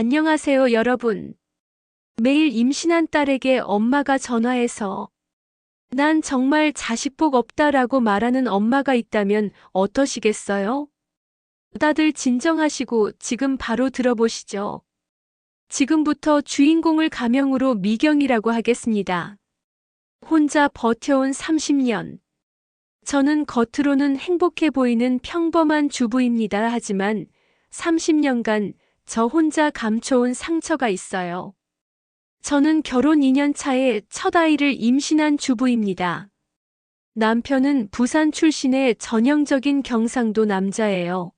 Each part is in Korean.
안녕하세요, 여러분. 매일 임신한 딸에게 엄마가 전화해서 난 정말 자식복 없다라고 말하는 엄마가 있다면 어떠시겠어요? 다들 진정하시고 지금 바로 들어보시죠. 지금부터 주인공을 가명으로 미경이라고 하겠습니다. 혼자 버텨온 30년. 저는 겉으로는 행복해 보이는 평범한 주부입니다. 하지만 30년간 저 혼자 감춰온 상처가 있어요. 저는 결혼 2년 차에 첫 아이를 임신한 주부입니다. 남편은 부산 출신의 전형적인 경상도 남자예요.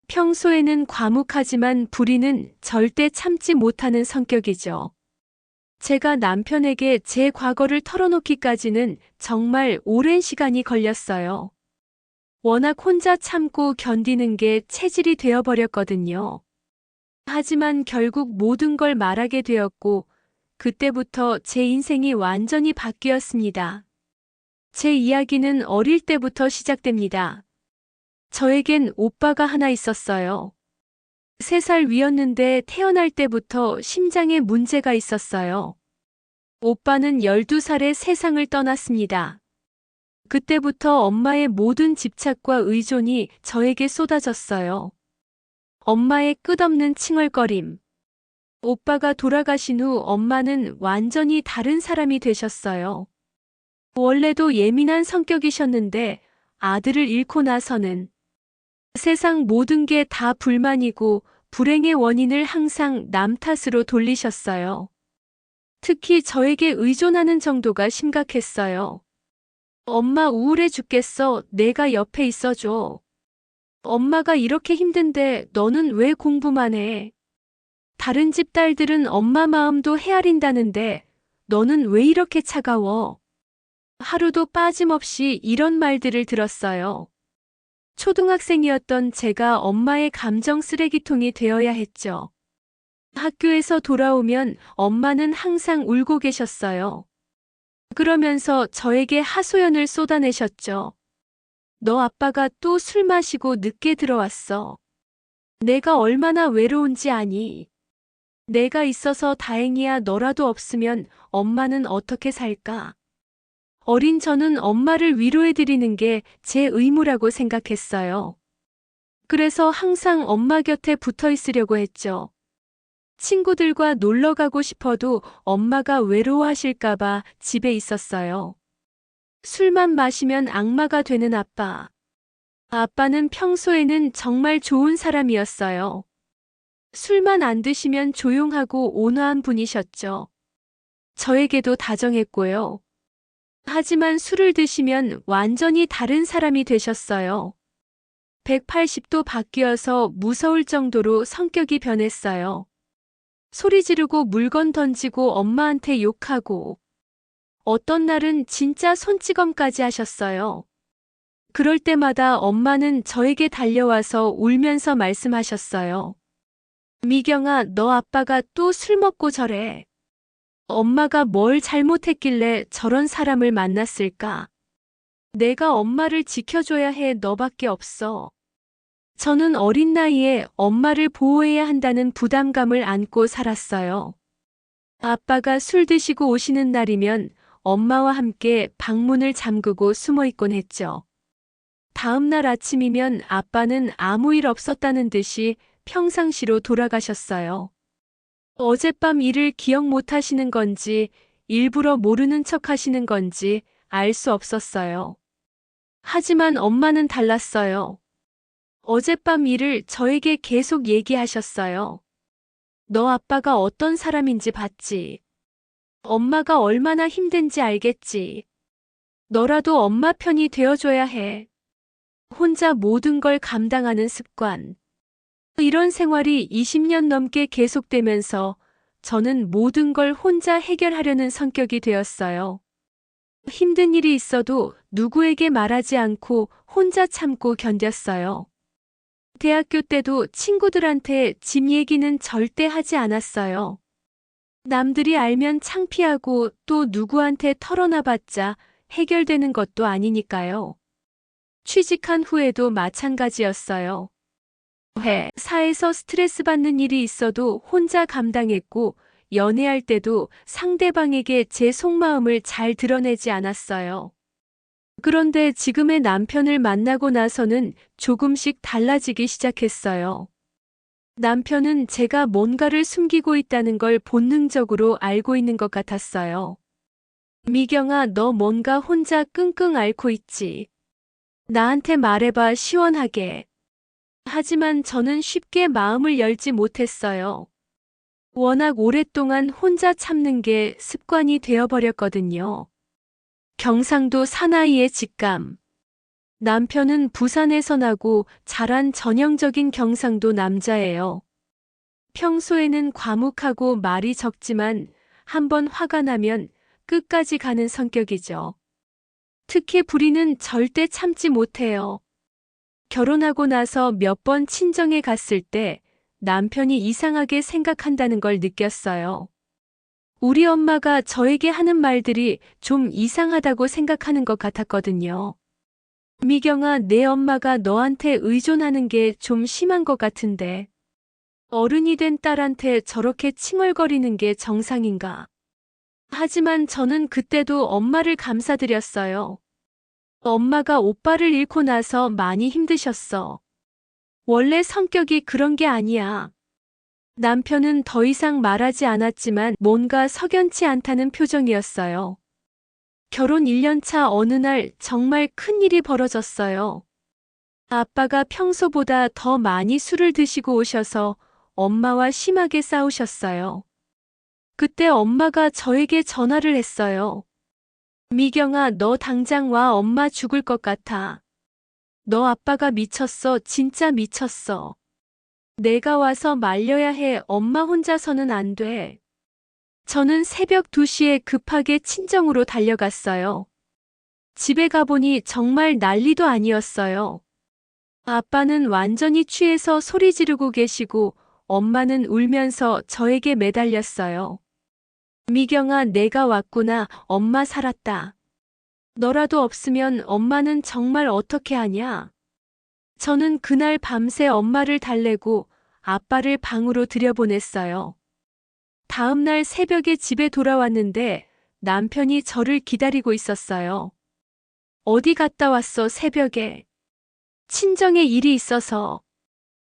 평소에는 과묵하지만 불의는 절대 참지 못하는 성격이죠. 제가 남편에게 제 과거를 털어놓기까지는 정말 오랜 시간이 걸렸어요. 워낙 혼자 참고 견디는 게 체질이 되어버렸거든요. 하지만 결국 모든 걸 말하게 되었고, 그때부터 제 인생이 완전히 바뀌었습니다. 제 이야기는 어릴 때부터 시작됩니다. 저에겐 오빠가 하나 있었어요. 3살 위였는데 태어날 때부터 심장에 문제가 있었어요. 오빠는 12살에 세상을 떠났습니다. 그때부터 엄마의 모든 집착과 의존이 저에게 쏟아졌어요. 엄마의 끝없는 칭얼거림. 오빠가 돌아가신 후 엄마는 완전히 다른 사람이 되셨어요. 원래도 예민한 성격이셨는데 아들을 잃고 나서는 세상 모든 게 다 불만이고 불행의 원인을 항상 남 탓으로 돌리셨어요. 특히 저에게 의존하는 정도가 심각했어요. 엄마 우울해 죽겠어. 내가 옆에 있어줘. 엄마가 이렇게 힘든데 너는 왜 공부만 해? 다른 집 딸들은 엄마 마음도 헤아린다는데 너는 왜 이렇게 차가워? 하루도 빠짐없이 이런 말들을 들었어요. 초등학생이었던 제가 엄마의 감정 쓰레기통이 되어야 했죠. 학교에서 돌아오면 엄마는 항상 울고 계셨어요. 그러면서 저에게 하소연을 쏟아내셨죠. 너 아빠가 또 술 마시고 늦게 들어왔어. 내가 얼마나 외로운지 아니? 내가 있어서 다행이야. 너라도 없으면 엄마는 어떻게 살까? 어린 저는 엄마를 위로해드리는 게 제 의무라고 생각했어요. 그래서 항상 엄마 곁에 붙어 있으려고 했죠. 친구들과 놀러 가고 싶어도 엄마가 외로워하실까봐 집에 있었어요. 술만 마시면 악마가 되는 아빠. 아빠는 평소에는 정말 좋은 사람이었어요. 술만 안 드시면 조용하고 온화한 분이셨죠. 저에게도 다정했고요. 하지만 술을 드시면 완전히 다른 사람이 되셨어요. 180도 바뀌어서 무서울 정도로 성격이 변했어요. 소리 지르고 물건 던지고 엄마한테 욕하고 어떤 날은 진짜 손찌검까지 하셨어요. 그럴 때마다 엄마는 저에게 달려와서 울면서 말씀하셨어요. 미경아, 너 아빠가 또 술 먹고 저래. 엄마가 뭘 잘못했길래 저런 사람을 만났을까? 내가 엄마를 지켜줘야 해. 너밖에 없어. 저는 어린 나이에 엄마를 보호해야 한다는 부담감을 안고 살았어요. 아빠가 술 드시고 오시는 날이면 엄마와 함께 방문을 잠그고 숨어 있곤 했죠. 다음 날 아침이면 아빠는 아무 일 없었다는 듯이 평상시로 돌아가셨어요. 어젯밤 일을 기억 못 하시는 건지 일부러 모르는 척 하시는 건지 알 수 없었어요. 하지만 엄마는 달랐어요. 어젯밤 일을 저에게 계속 얘기하셨어요. 너 아빠가 어떤 사람인지 봤지? 엄마가 얼마나 힘든지 알겠지? 너라도 엄마 편이 되어줘야 해. 혼자 모든 걸 감당하는 습관. 이런 생활이 20년 넘게 계속되면서 저는 모든 걸 혼자 해결하려는 성격이 되었어요. 힘든 일이 있어도 누구에게 말하지 않고 혼자 참고 견뎠어요. 대학교 때도 친구들한테 집 얘기는 절대 하지 않았어요. 남들이 알면 창피하고 또 누구한테 털어놔봤자 해결되는 것도 아니니까요. 취직한 후에도 마찬가지였어요. 회사에서 스트레스 받는 일이 있어도 혼자 감당했고, 연애할 때도 상대방에게 제 속마음을 잘 드러내지 않았어요. 그런데 지금의 남편을 만나고 나서는 조금씩 달라지기 시작했어요. 남편은 제가 뭔가를 숨기고 있다는 걸 본능적으로 알고 있는 것 같았어요. 미경아, 너 뭔가 혼자 끙끙 앓고 있지. 나한테 말해봐, 시원하게. 하지만 저는 쉽게 마음을 열지 못했어요. 워낙 오랫동안 혼자 참는 게 습관이 되어버렸거든요. 경상도 사나이의 직감. 남편은 부산에서 나고 자란 전형적인 경상도 남자예요. 평소에는 과묵하고 말이 적지만 한번 화가 나면 끝까지 가는 성격이죠. 특히 부리는 절대 참지 못해요. 결혼하고 나서 몇 번 친정에 갔을 때 남편이 이상하게 생각한다는 걸 느꼈어요. 우리 엄마가 저에게 하는 말들이 좀 이상하다고 생각하는 것 같았거든요. 미경아, 내 엄마가 너한테 의존하는 게 좀 심한 것 같은데. 어른이 된 딸한테 저렇게 칭얼거리는 게 정상인가? 하지만 저는 그때도 엄마를 감사드렸어요. 엄마가 오빠를 잃고 나서 많이 힘드셨어. 원래 성격이 그런 게 아니야. 남편은 더 이상 말하지 않았지만 뭔가 석연치 않다는 표정이었어요. 결혼 1년 차 어느 날 정말 큰일이 벌어졌어요. 아빠가 평소보다 더 많이 술을 드시고 오셔서 엄마와 심하게 싸우셨어요. 그때 엄마가 저에게 전화를 했어요. 미경아, 너 당장 와, 엄마 죽을 것 같아. 너 아빠가 미쳤어, 진짜 미쳤어. 내가 와서 말려야 해, 엄마 혼자서는 안 돼. 저는 새벽 2시에 급하게 친정으로 달려갔어요. 집에 가보니 정말 난리도 아니었어요. 아빠는 완전히 취해서 소리 지르고 계시고 엄마는 울면서 저에게 매달렸어요. 미경아, 내가 왔구나. 엄마 살았다. 너라도 없으면 엄마는 정말 어떻게 하냐? 저는 그날 밤새 엄마를 달래고 아빠를 방으로 들여보냈어요. 다음 날 새벽에 집에 돌아왔는데 남편이 저를 기다리고 있었어요. 어디 갔다 왔어, 새벽에? 친정에 일이 있어서.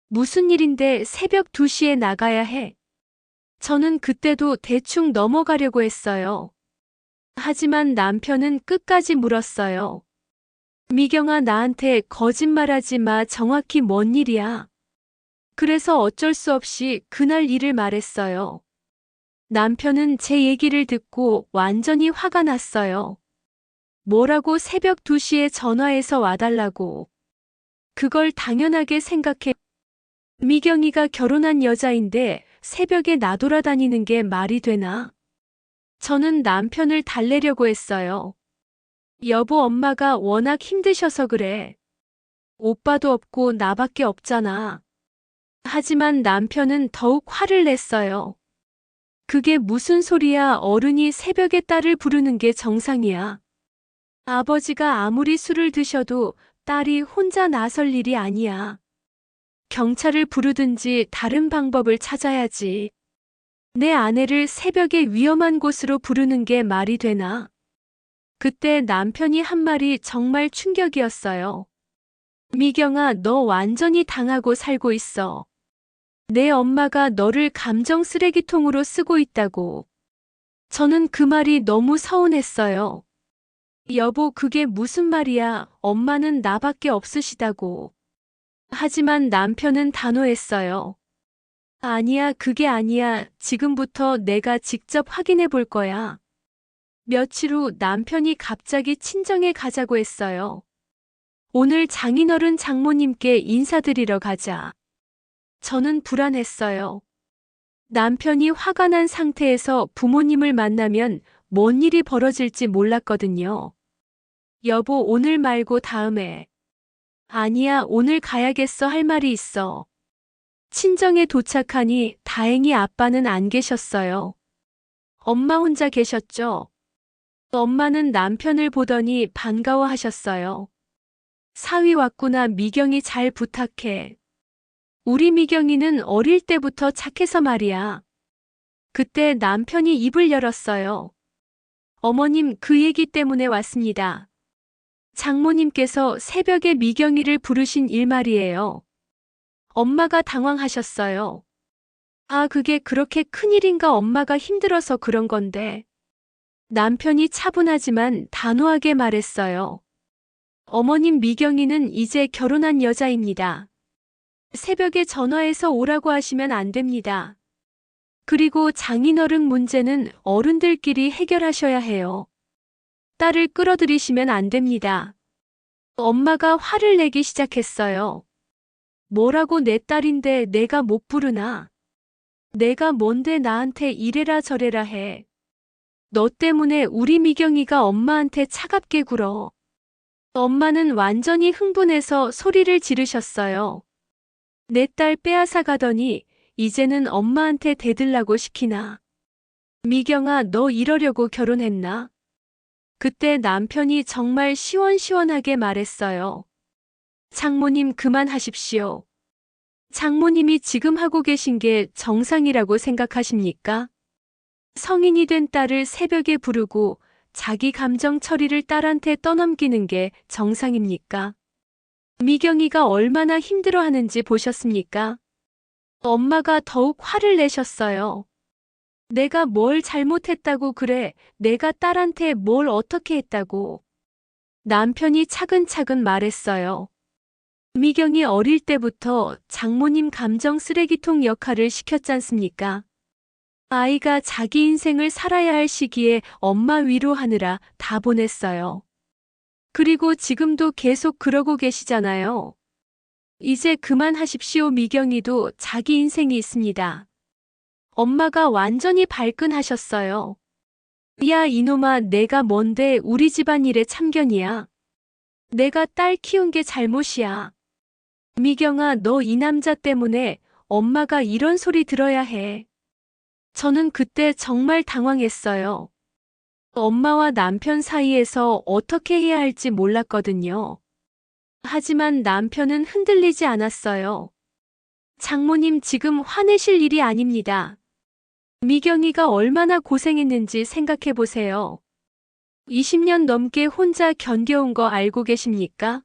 무슨 일인데 새벽 2시에 나가야 해? 저는 그때도 대충 넘어가려고 했어요. 하지만 남편은 끝까지 물었어요. 미경아, 나한테 거짓말하지 마. 정확히 뭔 일이야? 그래서 어쩔 수 없이 그날 일을 말했어요. 남편은 제 얘기를 듣고 완전히 화가 났어요. 뭐라고 새벽 2시에 전화해서 와달라고. 그걸 당연하게 생각해. 미경이가 결혼한 여자인데 새벽에 나돌아다니는 게 말이 되나? 저는 남편을 달래려고 했어요. 여보, 엄마가 워낙 힘드셔서 그래. 오빠도 없고 나밖에 없잖아. 하지만 남편은 더욱 화를 냈어요. 그게 무슨 소리야? 어른이 새벽에 딸을 부르는 게 정상이야. 아버지가 아무리 술을 드셔도 딸이 혼자 나설 일이 아니야. 경찰을 부르든지 다른 방법을 찾아야지. 내 아내를 새벽에 위험한 곳으로 부르는 게 말이 되나? 그때 남편이 한 말이 정말 충격이었어요. 미경아, 너 완전히 당하고 살고 있어. 내 엄마가 너를 감정 쓰레기통으로 쓰고 있다고. 저는 그 말이 너무 서운했어요. 여보, 그게 무슨 말이야? 엄마는 나밖에 없으시다고. 하지만 남편은 단호했어요. 아니야, 그게 아니야. 지금부터 내가 직접 확인해 볼 거야. 며칠 후 남편이 갑자기 친정에 가자고 했어요. 오늘 장인어른 장모님께 인사드리러 가자. 저는 불안했어요. 남편이 화가 난 상태에서 부모님을 만나면 뭔 일이 벌어질지 몰랐거든요. 여보, 오늘 말고 다음에. 아니야, 오늘 가야겠어. 할 말이 있어. 친정에 도착하니 다행히 아빠는 안 계셨어요. 엄마 혼자 계셨죠? 엄마는 남편을 보더니 반가워하셨어요. 사위 왔구나. 미경이 잘 부탁해. 우리 미경이는 어릴 때부터 착해서 말이야. 그때 남편이 입을 열었어요. 어머님, 그 얘기 때문에 왔습니다. 장모님께서 새벽에 미경이를 부르신 일 말이에요. 엄마가 당황하셨어요. 아, 그게 그렇게 큰일인가? 엄마가 힘들어서 그런 건데. 남편이 차분하지만 단호하게 말했어요. 어머님, 미경이는 이제 결혼한 여자입니다. 새벽에 전화해서 오라고 하시면 안 됩니다. 그리고 장인어른 문제는 어른들끼리 해결하셔야 해요. 딸을 끌어들이시면 안 됩니다. 엄마가 화를 내기 시작했어요. 뭐라고, 내 딸인데 내가 못 부르나? 내가 뭔데 나한테 이래라 저래라 해. 너 때문에 우리 미경이가 엄마한테 차갑게 굴어. 엄마는 완전히 흥분해서 소리를 지르셨어요. 내 딸 빼앗아 가더니 이제는 엄마한테 대들라고 시키나. 미경아, 너 이러려고 결혼했나? 그때 남편이 정말 시원시원하게 말했어요. 장모님, 그만하십시오. 장모님이 지금 하고 계신 게 정상이라고 생각하십니까? 성인이 된 딸을 새벽에 부르고 자기 감정 처리를 딸한테 떠넘기는 게 정상입니까? 미경이가 얼마나 힘들어하는지 보셨습니까? 엄마가 더욱 화를 내셨어요. 내가 뭘 잘못했다고 그래? 내가 딸한테 뭘 어떻게 했다고? 남편이 차근차근 말했어요. 미경이 어릴 때부터 장모님 감정 쓰레기통 역할을 시켰잖습니까? 아이가 자기 인생을 살아야 할 시기에 엄마 위로하느라 다 보냈어요. 그리고 지금도 계속 그러고 계시잖아요. 이제 그만하십시오. 미경이도 자기 인생이 있습니다. 엄마가 완전히 발끈하셨어요. 야, 이놈아, 내가 뭔데 우리 집안일에 참견이야. 내가 딸 키운 게 잘못이야. 미경아, 너 이 남자 때문에 엄마가 이런 소리 들어야 해. 저는 그때 정말 당황했어요. 엄마와 남편 사이에서 어떻게 해야 할지 몰랐거든요. 하지만 남편은 흔들리지 않았어요. 장모님, 지금 화내실 일이 아닙니다. 미경이가 얼마나 고생했는지 생각해 보세요. 20년 넘게 혼자 견뎌온 거 알고 계십니까?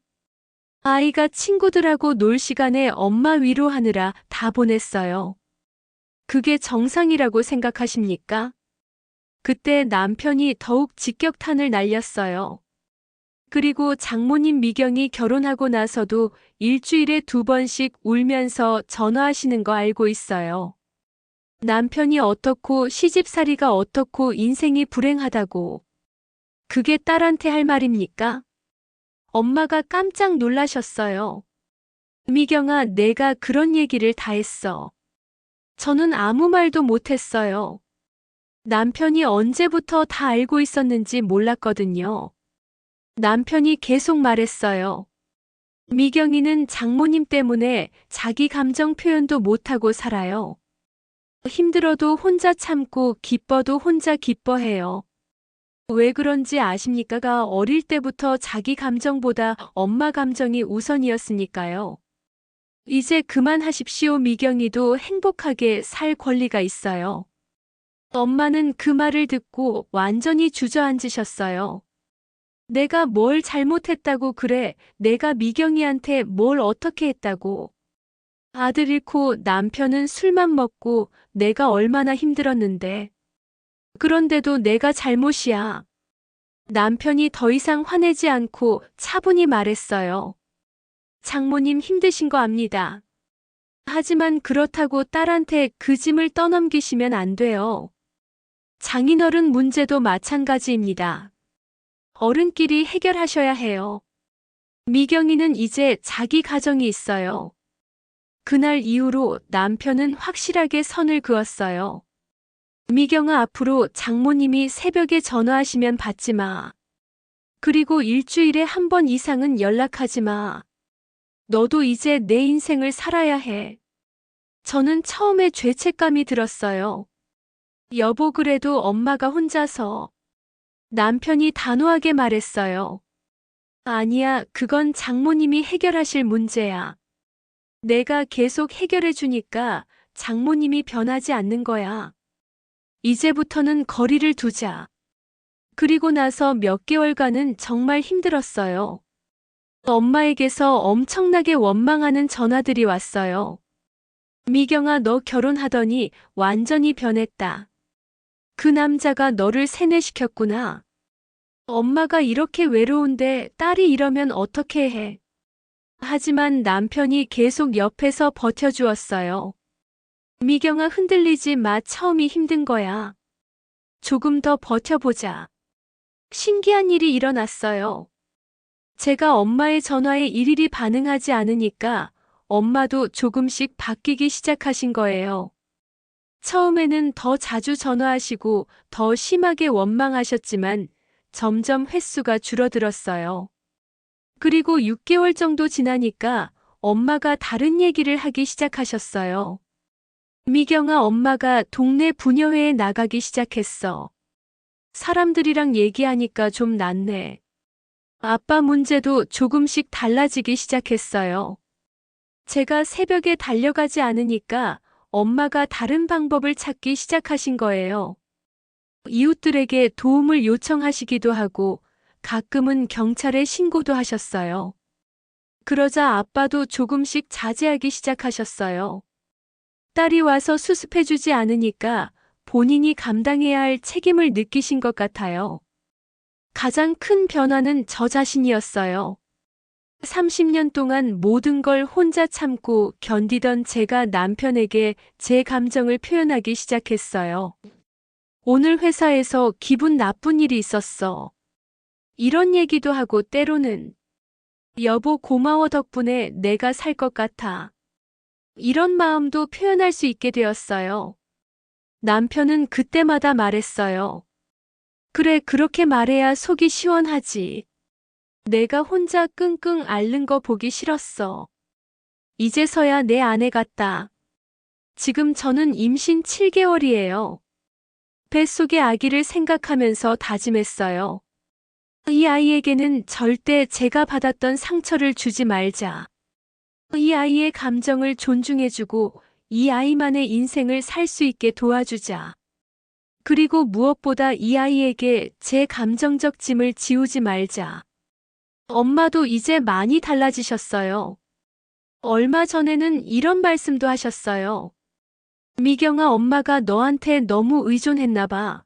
아이가 친구들하고 놀 시간에 엄마 위로하느라 다 보냈어요. 그게 정상이라고 생각하십니까? 그때 남편이 더욱 직격탄을 날렸어요. 그리고 장모님, 미경이 결혼하고 나서도 일주일에 2번씩 울면서 전화하시는 거 알고 있어요. 남편이 어떻고 시집살이가 어떻고 인생이 불행하다고. 그게 딸한테 할 말입니까? 엄마가 깜짝 놀라셨어요. 미경아, 내가 그런 얘기를 다 했어. 저는 아무 말도 못했어요. 남편이 언제부터 다 알고 있었는지 몰랐거든요. 남편이 계속 말했어요. 미경이는 장모님 때문에 자기 감정 표현도 못하고 살아요. 힘들어도 혼자 참고 기뻐도 혼자 기뻐해요. 왜 그런지 아십니까? 어릴 때부터 자기 감정보다 엄마 감정이 우선이었으니까요. 이제 그만하십시오. 미경이도 행복하게 살 권리가 있어요. 엄마는 그 말을 듣고 완전히 주저앉으셨어요. 내가 뭘 잘못했다고 그래? 내가 미경이한테 뭘 어떻게 했다고? 아들 잃고 남편은 술만 먹고 내가 얼마나 힘들었는데. 그런데도 내가 잘못이야. 남편이 더 이상 화내지 않고 차분히 말했어요. 장모님, 힘드신 거 압니다. 하지만 그렇다고 딸한테 그 짐을 떠넘기시면 안 돼요. 장인어른 문제도 마찬가지입니다. 어른끼리 해결하셔야 해요. 미경이는 이제 자기 가정이 있어요. 그날 이후로 남편은 확실하게 선을 그었어요. 미경아, 앞으로 장모님이 새벽에 전화하시면 받지 마. 그리고 일주일에 1번 이상은 연락하지 마. 너도 이제 내 인생을 살아야 해. 저는 처음에 죄책감이 들었어요. 여보, 그래도 엄마가 혼자서. 남편이 단호하게 말했어요. 아니야, 그건 장모님이 해결하실 문제야. 내가 계속 해결해 주니까 장모님이 변하지 않는 거야. 이제부터는 거리를 두자. 그리고 나서 몇 개월간은 정말 힘들었어요. 엄마에게서 엄청나게 원망하는 전화들이 왔어요. 미경아, 너 결혼하더니 완전히 변했다. 그 남자가 너를 세뇌시켰구나. 엄마가 이렇게 외로운데 딸이 이러면 어떻게 해? 하지만 남편이 계속 옆에서 버텨주었어요. 미경아, 흔들리지 마. 처음이 힘든 거야. 조금 더 버텨보자. 신기한 일이 일어났어요. 제가 엄마의 전화에 일일이 반응하지 않으니까 엄마도 조금씩 바뀌기 시작하신 거예요. 처음에는 더 자주 전화하시고 더 심하게 원망하셨지만 점점 횟수가 줄어들었어요. 그리고 6개월 정도 지나니까 엄마가 다른 얘기를 하기 시작하셨어요. 미경아, 엄마가 동네 부녀회에 나가기 시작했어. 사람들이랑 얘기하니까 좀 낫네. 아빠 문제도 조금씩 달라지기 시작했어요. 제가 새벽에 달려가지 않으니까 엄마가 다른 방법을 찾기 시작하신 거예요. 이웃들에게 도움을 요청하시기도 하고 가끔은 경찰에 신고도 하셨어요. 그러자 아빠도 조금씩 자제하기 시작하셨어요. 딸이 와서 수습해주지 않으니까 본인이 감당해야 할 책임을 느끼신 것 같아요. 가장 큰 변화는 저 자신이었어요. 30년 동안 모든 걸 혼자 참고 견디던 제가 남편에게 제 감정을 표현하기 시작했어요. 오늘 회사에서 기분 나쁜 일이 있었어. 이런 얘기도 하고 때로는 여보, 고마워. 덕분에 내가 살 것 같아. 이런 마음도 표현할 수 있게 되었어요. 남편은 그때마다 말했어요. 그래, 그렇게 말해야 속이 시원하지. 내가 혼자 끙끙 앓는 거 보기 싫었어. 이제서야 내 아내 같다. 지금 저는 임신 7개월이에요. 뱃속의 아기를 생각하면서 다짐했어요. 이 아이에게는 절대 제가 받았던 상처를 주지 말자. 이 아이의 감정을 존중해주고 이 아이만의 인생을 살 수 있게 도와주자. 그리고 무엇보다 이 아이에게 제 감정적 짐을 지우지 말자. 엄마도 이제 많이 달라지셨어요. 얼마 전에는 이런 말씀도 하셨어요. 미경아, 엄마가 너한테 너무 의존했나 봐.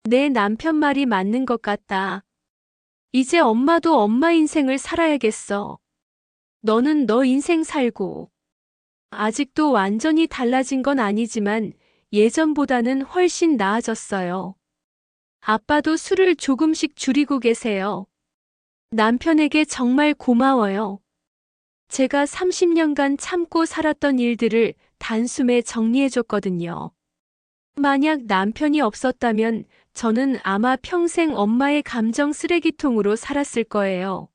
내 남편 말이 맞는 것 같다. 이제 엄마도 엄마 인생을 살아야겠어. 너는 너 인생 살고. 아직도 완전히 달라진 건 아니지만 예전보다는 훨씬 나아졌어요. 아빠도 술을 조금씩 줄이고 계세요. 남편에게 정말 고마워요. 제가 30년간 참고 살았던 일들을 단숨에 정리해줬거든요. 만약 남편이 없었다면 저는 아마 평생 엄마의 감정 쓰레기통으로 살았을 거예요.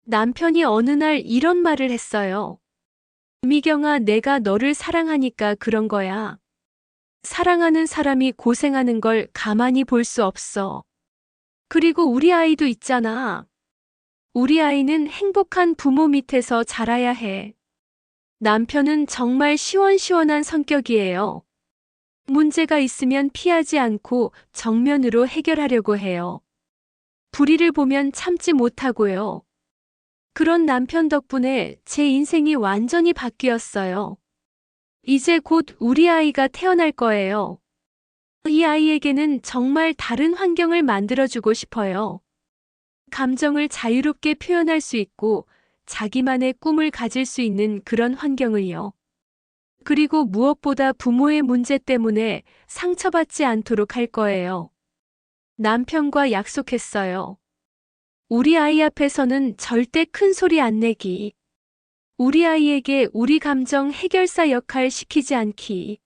남편이 어느 날 이런 말을 했어요. 미경아, 내가 너를 사랑하니까 그런 거야. 사랑하는 사람이 고생하는 걸 가만히 볼 수 없어. 그리고 우리 아이도 있잖아. 우리 아이는 행복한 부모 밑에서 자라야 해. 남편은 정말 시원시원한 성격이에요. 문제가 있으면 피하지 않고 정면으로 해결하려고 해요. 불의를 보면 참지 못하고요. 그런 남편 덕분에 제 인생이 완전히 바뀌었어요. 이제 곧 우리 아이가 태어날 거예요. 이 아이에게는 정말 다른 환경을 만들어주고 싶어요. 감정을 자유롭게 표현할 수 있고 자기만의 꿈을 가질 수 있는 그런 환경을요. 그리고 무엇보다 부모의 문제 때문에 상처받지 않도록 할 거예요. 남편과 약속했어요. 우리 아이 앞에서는 절대 큰 소리 안 내기. 우리 아이에게 우리 감정 해결사 역할 시키지 않기.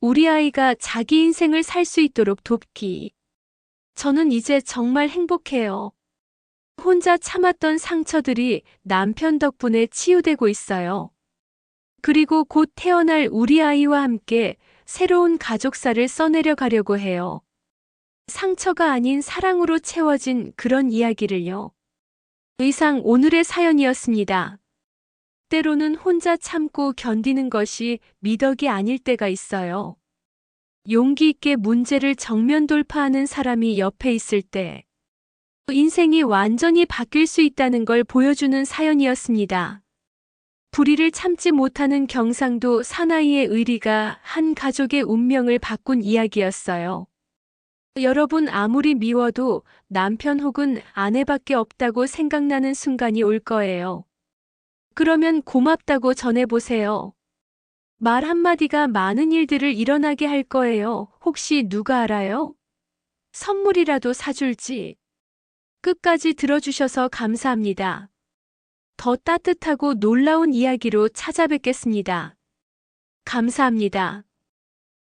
우리 아이가 자기 인생을 살 수 있도록 돕기. 저는 이제 정말 행복해요. 혼자 참았던 상처들이 남편 덕분에 치유되고 있어요. 그리고 곧 태어날 우리 아이와 함께 새로운 가족사를 써내려 가려고 해요. 상처가 아닌 사랑으로 채워진 그런 이야기를요. 이상 오늘의 사연이었습니다. 때로는 혼자 참고 견디는 것이 미덕이 아닐 때가 있어요. 용기 있게 문제를 정면 돌파하는 사람이 옆에 있을 때 인생이 완전히 바뀔 수 있다는 걸 보여주는 사연이었습니다. 불의를 참지 못하는 경상도 사나이의 의리가 한 가족의 운명을 바꾼 이야기였어요. 여러분 아무리 미워도 남편 혹은 아내밖에 없다고 생각나는 순간이 올 거예요. 그러면 고맙다고 전해보세요. 말 한마디가 많은 일들을 일어나게 할 거예요. 혹시 누가 알아요? 선물이라도 사줄지. 끝까지 들어주셔서 감사합니다. 더 따뜻하고 놀라운 이야기로 찾아뵙겠습니다. 감사합니다.